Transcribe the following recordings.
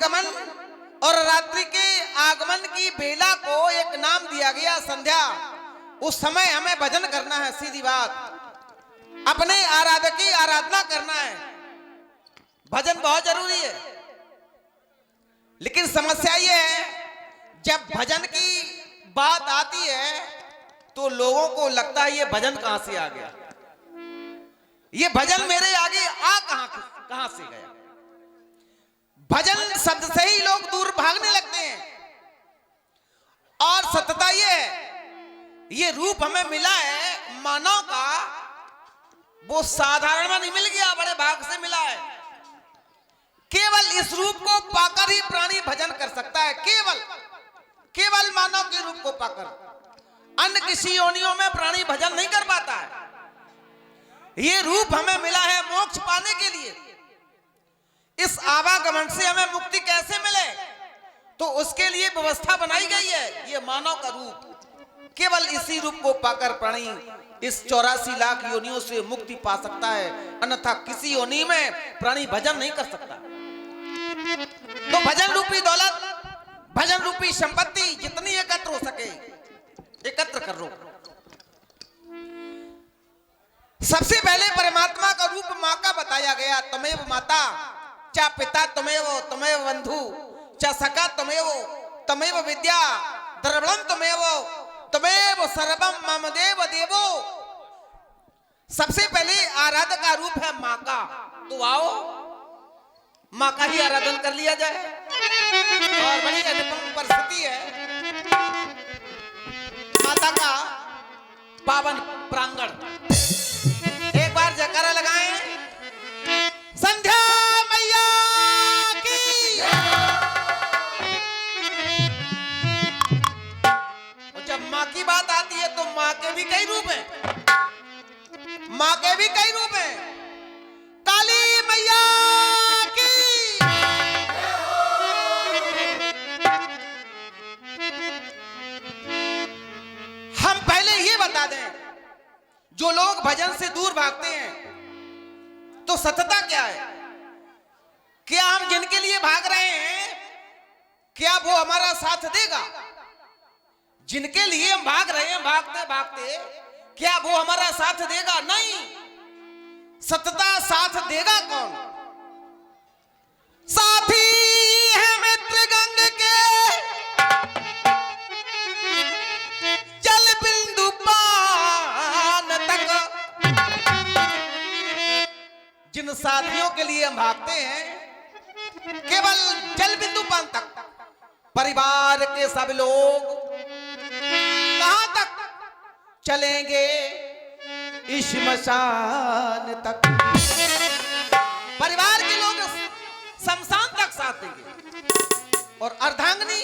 गमन और रात्रि के आगमन की बेला को एक नाम दिया गया संध्या। उस समय हमें भजन करना है, सीधी बात, अपने आराधक की आराधना करना है। भजन बहुत जरूरी है, लेकिन समस्या ये है जब भजन की बात आती है तो लोगों को लगता है ये भजन कहां से आ गया, ये भजन मेरे आगे आ कहां से गया। भजन शब्द से ही लोग दूर भागने लगते हैं। और सत्यता ये रूप हमें मिला है मानव का, वो साधारण में नहीं मिल गया, बड़े भाग से मिला है। केवल इस रूप को पाकर ही प्राणी भजन कर सकता है, केवल मानव के रूप को पाकर। अन्य किसी योनियों में प्राणी भजन नहीं कर पाता है। ये रूप हमें मिला है मोक्ष पाने के लिए। इस आवागमन से हमें मुक्ति कैसे मिले, तो उसके लिए व्यवस्था बनाई गई है। ये मानव का रूप, केवल इसी रूप को पाकर प्राणी इस 84 लाख योनियों से मुक्ति पा सकता है, अन्यथा किसी योनि में प्राणी भजन नहीं कर सकता। तो भजन रूपी दौलत, भजन रूपी संपत्ति जितनी एकत्र हो सके एकत्र कर लो। सबसे पहले परमात्मा का रूप मां का बताया गया। तमेव माता चा पिता तमेव बंधु चा सखा तमेव विद्या द्रविणम तमेव सर्वम मम देव देवो। सबसे पहले आराधक का रूप है मां का। तो आओ मां का ही आराधन कर लिया जाए। और बड़ी अनुपम परिस्थिति है माता का पावन प्रांगण। एक बार जयकारा लगाएं, संध्या मैया की। और जब मां की बात आती है तो मां के भी कई रूप हैं, मां के भी कई रूप हैं। काली मैया की। हम पहले ये बता दें, जो लोग भजन से दूर भागते हैं तो सत्यता क्या है? क्या हम जिनके लिए भाग रहे हैं, क्या वो हमारा साथ देगा? जिनके लिए हम भाग रहे हैं भागते भागते, क्या वो हमारा साथ देगा? नहीं। सत्यता साथ देगा कौन? साथी है मित्र गंग के जल बिंदु पान तक। जिन साथियों के लिए हम भागते हैं केवल जल बिंदु पान तक, परिवार के सब लोग कहां तक चलेंगे? इस श्मशान तक। परिवार के लोग शमशान तक साथ देंगे। और अर्धांगिनी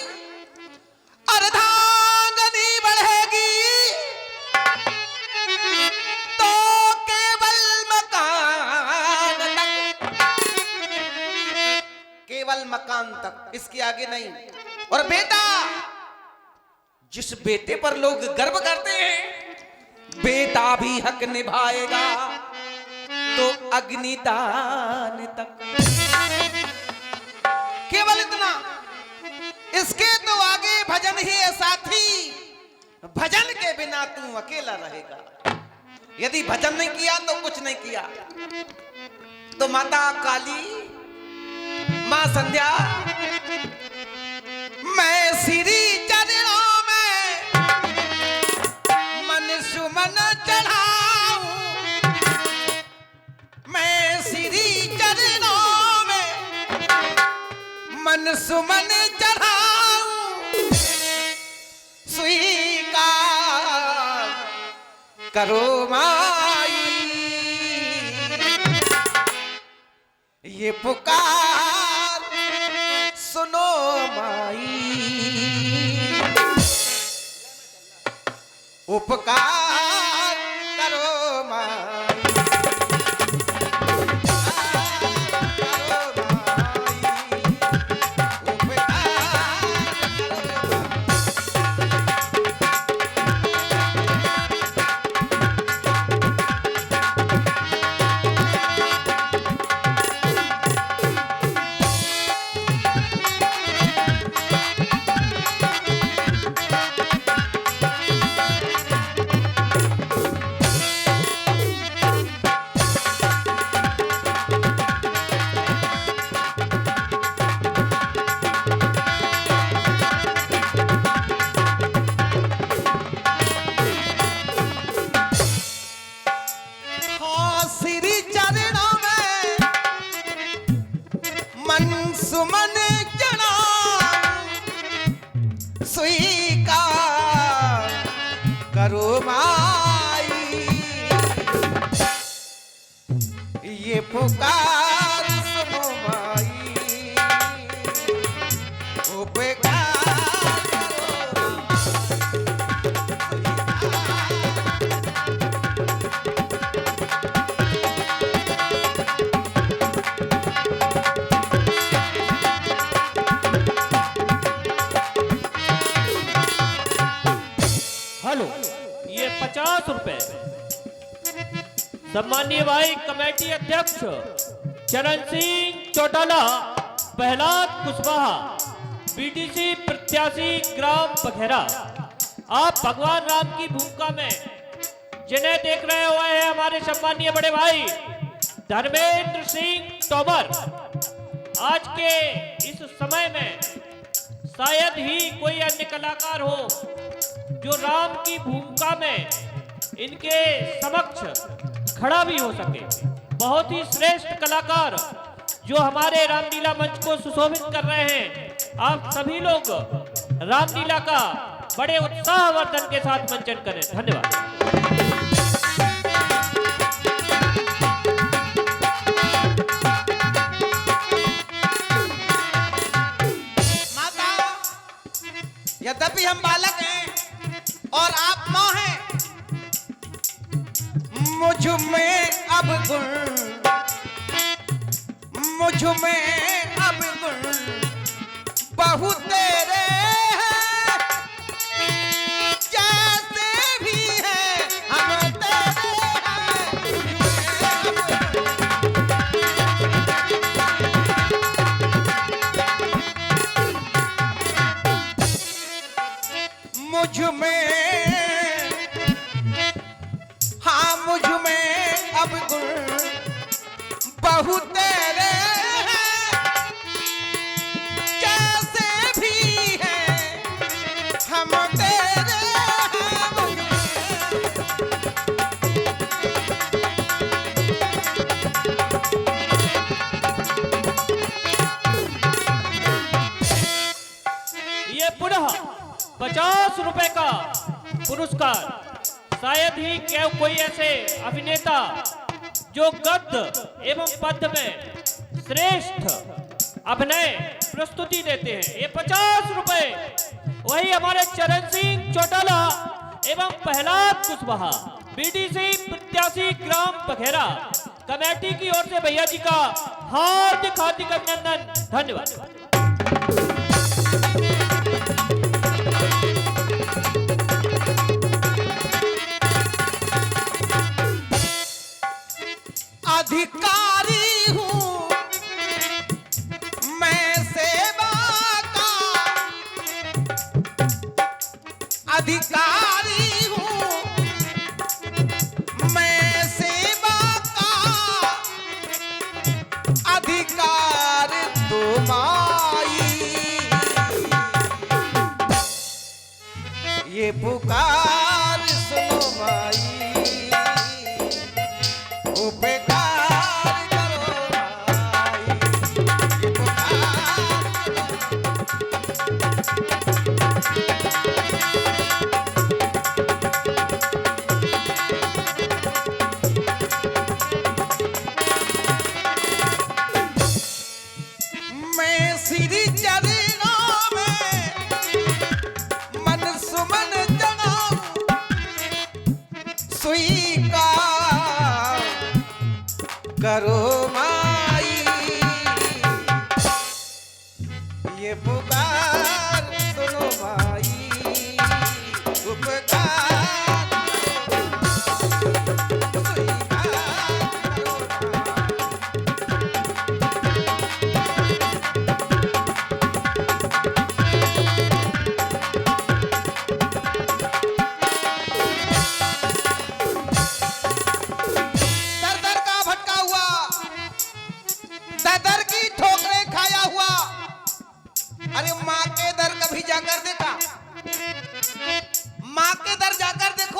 बढ़ेगी तो केवल मकान तक, केवल मकान तक, इसके आगे नहीं। और बेटा, जिस बेटे पर लोग गर्व करते हैं बेटा भी हक निभाएगा तो अग्निदान तक। केवल इतना, इसके तो आगे भजन ही है साथी। भजन के बिना तू अकेला रहेगा। यदि भजन नहीं किया तो कुछ नहीं किया। तो माता काली, मां संध्या, मैं श्री चरणों में मन सुमन चढ़ाऊं। मैं श्री चरणों में मन सुमन चढ़ाऊं। स्वीकार करो माई ये पुकार, सुनो माई उपकार करो माई। माई, ये पुकार सुनो माई, उपकार करो। हेलो, ये 50 रुपए सम्मानीय भाई कमेटी अध्यक्ष चरण सिंह चौटाला, प्रहलाद कुशवाहा, बीडीसी प्रत्याशी ग्राम बघेरा। आप भगवान राम की भूमिका में जिन्हें देख रहे हुए हैं हमारे सम्मानीय बड़े भाई धर्मेंद्र सिंह तोमर। आज के इस समय में शायद ही कोई अन्य कलाकार हो जो राम की भूमिका में इनके समक्ष खड़ा भी हो सके। बहुत ही श्रेष्ठ कलाकार जो हमारे रामलीला मंच को सुशोभित कर रहे हैं। आप सभी लोग रामलीला का बड़े उत्साहवर्धन के साथ मंचन करें। धन्यवाद। यद्यपि हम बालक हैं और आप माँ हैं, मुझ में अब गुण, मुझ में अब गुण बहुत तेरे हैं, जैसे भी हैं हम तेरे हैं। मुझ में, हाँ मुझ में अब गुण बहुत तेरे हैं, जैसे भी हैं हम तेरे हैं। ये पुनः 50 रुपए का पुरस्कार शायद ही क्या कोई ऐसे अभिनेता जो गद्य एवं पद्य में श्रेष्ठ अभिनय प्रस्तुति देते हैं। ये 50 रुपए वही हमारे चरण सिंह चौटाला एवं प्रहलाद कुशवाहा, बीडीसी प्रत्याशी ग्राम बघेरा कमेटी की ओर से भैया जी का हार्दिक हार्दिक अभिनंदन। धन्यवाद। अधिकारी हूँ मैं सेवा का, अधिकारी हूँ मैं सेवा का, अधिकार तो माई, ये पुकार सुनो माई, उपकार करो माई, ये पुकार मैं श्री चरणों में मन सुमन जगाऊं, स्वीकार करो माई, ये पुकार सुनो माई, उपकार स्वीकार करो माई। दर दर का भटका हुआ, दर दर की ठोकरें खाया हुआ, अरे माँ के दर कभी जाकर देखा? माँ के दर जाकर देखो।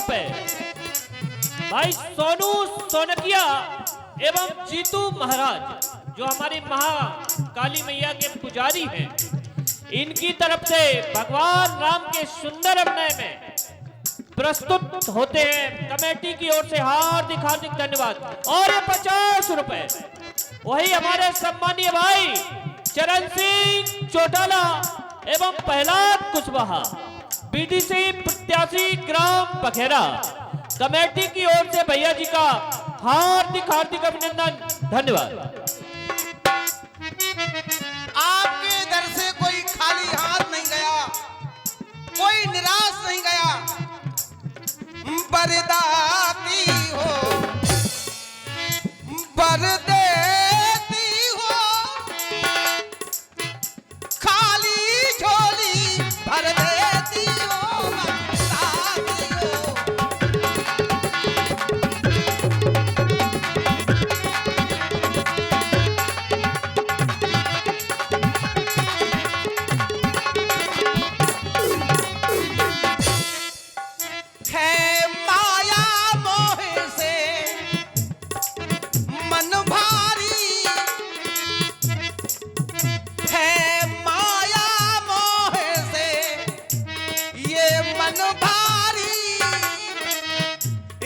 रुपए भाई सोनू सोनकिया एवं जीतू महाराज जो हमारी महाकाली मैया के पुजारी हैं, इनकी तरफ से भगवान राम के सुंदर अभिनय में प्रस्तुत होते हैं। कमेटी की ओर से हार्दिक हार्दिक धन्यवाद। और ये 50 रुपए वही हमारे सम्मानीय भाई चरण सिंह चौटाला एवं प्रहलाद कुशवाहा बीडीसी प्रत्याशी ग्राम बखेरा, कमेटी की ओर से भैया जी का हार्दिक हार्दिक अभिनंदन, धन्यवाद। आपके दर से कोई खाली हाथ नहीं गया, कोई निराश नहीं गया। बरदाती हो, बरदेती हो, खाली झोली भर देती हो, बरदाती हो। है माया मोह से मन भारी, है माया मोह से ये मन भारी,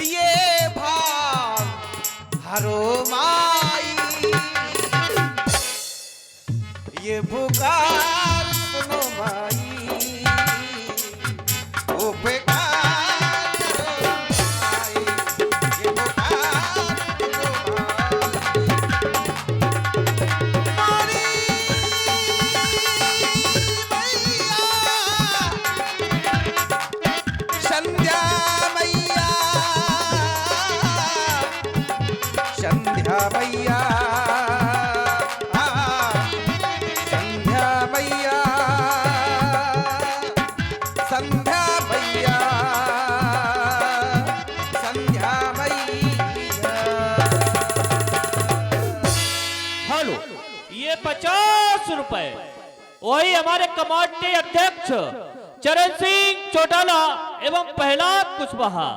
ये भाव हरो माई, ये पुकार सुनो माई, ओ बेकार संध्या मैया, संध्या मैया, संध्या मैया, संध्या मैया, संध्या मैया। हेलो, ये 50 रुपए वही हमारे कमेटी अध्यक्ष चरण सिंह चौटाला एवं प्रहलाद कुशवाहा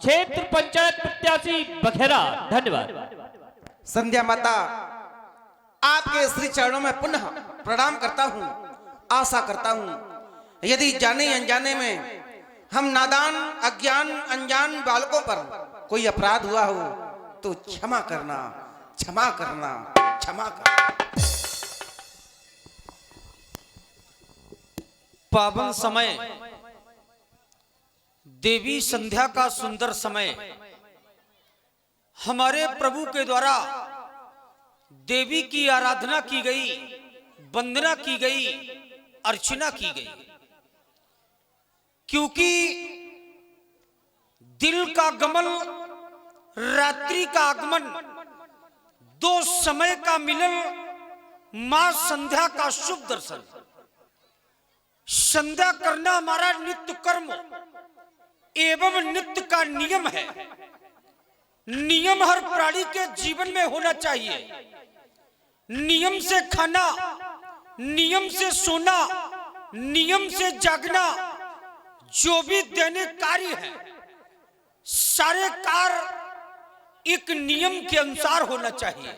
क्षेत्र पंचायत प्रत्याशी बखेरा, धन्यवाद। संध्या माता, आपके श्री चरणों में पुनः प्रणाम करता हूँ। आशा करता हूँ यदि जाने अनजाने में हम नादान अज्ञान अनजान बालकों पर कोई अपराध हुआ हो तो क्षमा करना, क्षमा करना, क्षमा करना। पावन समय, देवी संध्या का सुंदर समय, हमारे प्रभु के द्वारा देवी की आराधना की गई, वंदना की गई, अर्चना की गई। क्योंकि दिल का गमन, रात्रि का आगमन, दो समय का मिलन, मां संध्या का शुभ दर्शन। संध्या करना हमारा नित्य कर्म एवं नित्य का नियम है। नियम हर प्राणी के जीवन में होना चाहिए। नियम से खाना, नियम से सोना, नियम से जागना, जो भी दैनिक कार्य है सारे कार्य एक नियम के अनुसार होना चाहिए।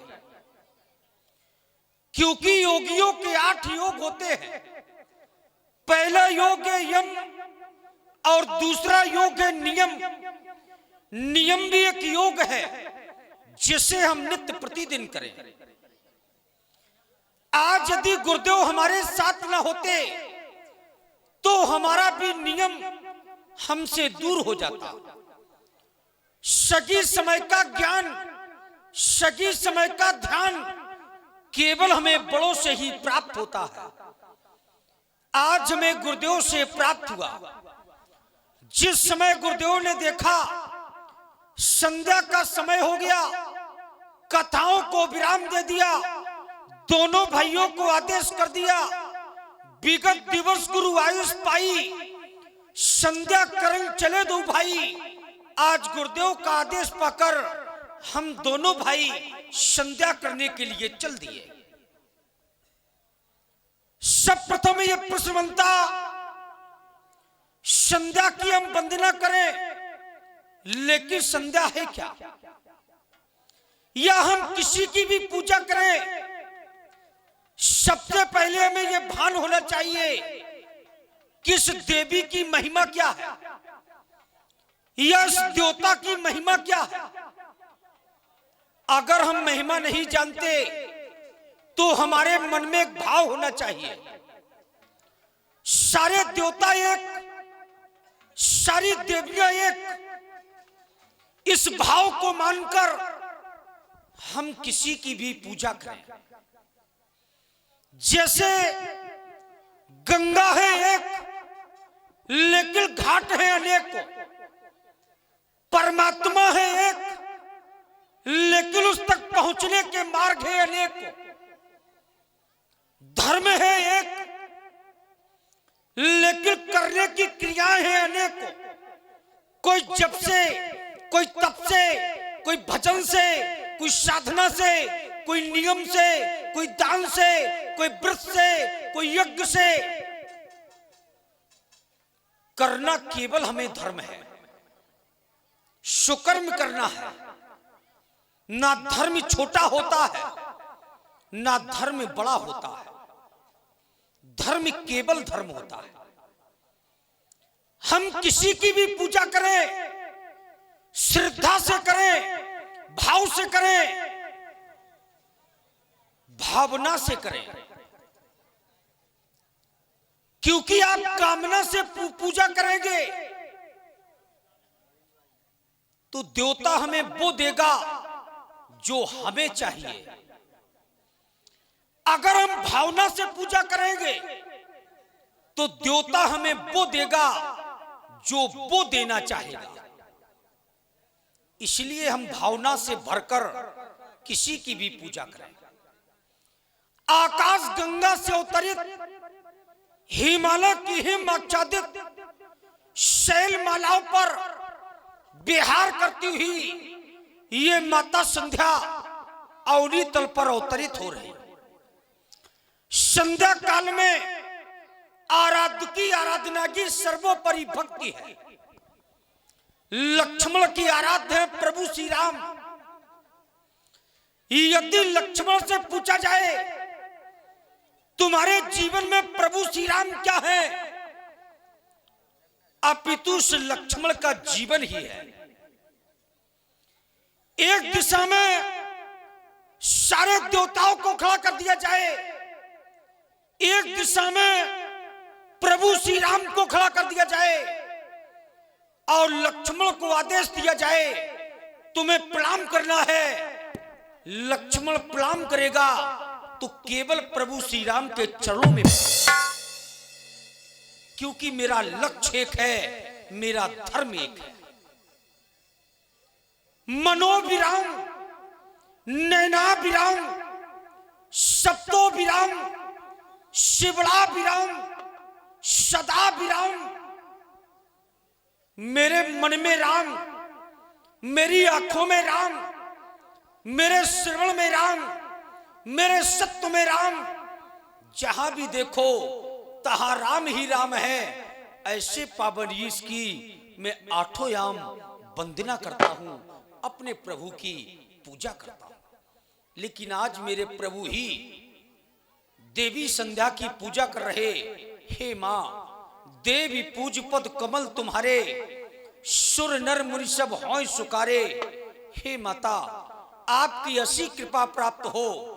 क्योंकि योगियों के 8 योग होते हैं। पहला योग है यम और दूसरा योग है नियम। नियम भी एक योग है जिसे हम नित्य प्रतिदिन करें। आज यदि गुरुदेव हमारे साथ न होते तो हमारा भी नियम हमसे दूर हो जाता। सही समय का ज्ञान, सही समय का ध्यान केवल हमें बड़ों से ही प्राप्त होता है। आज हमें गुरुदेव से प्राप्त हुआ। जिस समय गुरुदेव ने देखा संध्या का समय हो गया, कथाओं को विराम दे दिया, दोनों भाइयों को आदेश कर दिया, विगत दिवस गुरु आयुष पाई, संध्या करण चले दो भाई। आज गुरुदेव का आदेश पाकर हम दोनों भाई संध्या करने के लिए चल दिए। सब प्रथम ये प्रश्न बनता, संध्या की हम वंदना करें लेकिन संध्या है क्या? या हम किसी की भी पूजा करें, सबसे पहले हमें यह भान होना चाहिए कि इस देवी की महिमा क्या है या इस देवता की महिमा क्या है। अगर हम महिमा नहीं जानते तो हमारे मन में एक भाव होना चाहिए, सारे देवता एक, सारी देवियां एक। इस भाव को मानकर हम किसी की भी पूजा करें। जैसे गंगा है एक, लेकिन घाट है अनेक। परमात्मा है एक, लेकिन उस तक पहुंचने के मार्ग है अनेक। धर्म है एक, लेकिन करने की क्रियाएं हैं अनेक। कोई जप से, कोई तप से, कोई भजन से, कोई साधना से, कोई नियम से, कोई दान से, कोई व्रत से, कोई यज्ञ से। करना केवल हमें धर्म है, सुकर्म करना है। ना धर्म छोटा होता है, ना धर्म बड़ा होता है। धर्म केवल धर्म होता है। हम किसी की भी पूजा करें, श्रद्धा से करें, भाव से करें, भावना से करें। क्योंकि आप कामना से पूजा करेंगे तो देवता हमें वो देगा जो हमें चाहिए। अगर हम भावना से पूजा करेंगे तो देवता हमें वो देगा जो वो देना चाहेगा। इसलिए हम भावना से भरकर किसी की भी पूजा करें। आकाश गंगा से अवतरित, हिमालय की हिम आच्छादित शैल मालाओं पर विहार करती हुई ये माता संध्या अवनी तल पर अवतरित हो रही। संध्या काल में आराध्य की आराधना की सर्वोपरि भक्ति है। लक्ष्मण की आराध्य है प्रभु श्री राम। यदि लक्ष्मण से पूछा जाए तुम्हारे जीवन में प्रभु श्री राम क्या है, अपितु लक्ष्मण का जीवन ही है। एक दिशा में सारे देवताओं को खड़ा कर दिया जाए, एक दिशा में प्रभु श्री राम को खड़ा कर दिया जाए और लक्ष्मण को आदेश दिया जाए तुम्हें प्रणाम करना है। लक्ष्मण प्रणाम करेगा तो केवल प्रभु श्री राम के चरणों में, क्योंकि मेरा लक्ष्य एक है, मेरा धर्म एक है। मनोविराम, नैनाविराम, सप्तोविराम, शिवड़ाविराम, सदाविराम। मेरे मन में राम, मेरी आंखों में राम, मेरे श्रवण में राम, मेरे सत्व में राम। जहां भी देखो तहां राम ही राम है। ऐसे पावन ईश की मैं आठों याम वंदना करता हूं, अपने प्रभु की पूजा करता हूं। लेकिन आज मेरे प्रभु ही देवी संध्या की पूजा कर रहे। हे मां, देवी पूज पद कमल तुम्हारे, सुर नर मुनि सब हों सुकारे। हे माता, आपकी ऐसी कृपा प्राप्त हो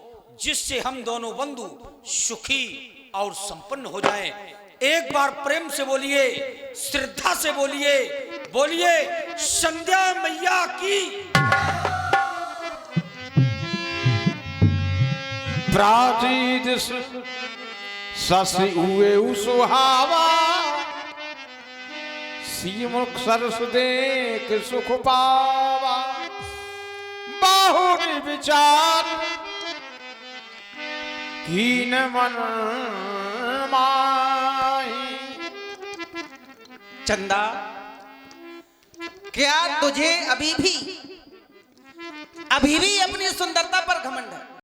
जिससे हम दोनों बंधु सुखी और संपन्न हो जाएं। एक बार प्रेम से बोलिए, श्रद्धा से बोलिए, बोलिए संध्या मैया की। प्राचीद शशि हुए सुहावा, सीमुख सरस देख सुख पावा। बाहुरी विचार कीन मन माही। चंदा, क्या तुझे अभी भी अपनी सुंदरता पर घमंड है?